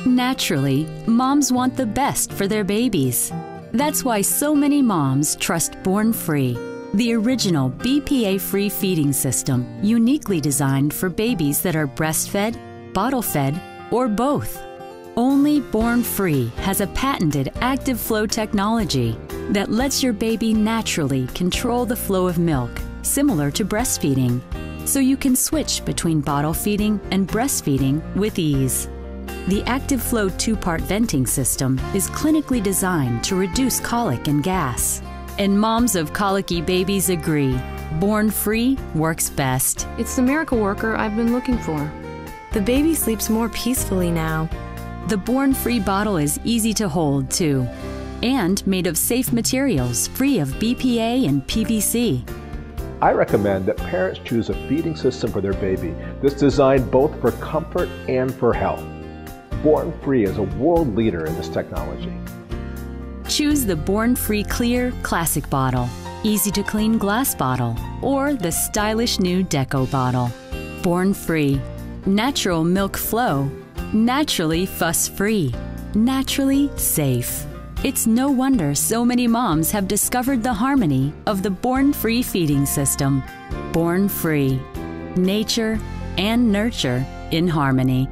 Naturally, moms want the best for their babies. That's why so many moms trust Born Free, the original BPA-free feeding system uniquely designed for babies that are breastfed, bottle-fed, or both. Only Born Free has a patented active flow technology that lets your baby naturally control the flow of milk, similar to breastfeeding, so you can switch between bottle feeding and breastfeeding with ease. The Active Flow 2-part venting system is clinically designed to reduce colic and gas. And moms of colicky babies agree, Born Free works best. It's the miracle worker I've been looking for. The baby sleeps more peacefully now. The Born Free bottle is easy to hold, too, and made of safe materials free of BPA and PVC. I recommend that parents choose a feeding system for their baby that's designed both for comfort and for health. Born Free is a world leader in this technology. Choose the Born Free Clear Classic bottle, easy to clean glass bottle, or the stylish new Deco bottle. Born Free, natural milk flow, naturally fuss-free, naturally safe. It's no wonder so many moms have discovered the harmony of the Born Free feeding system. Born Free, nature and nurture in harmony.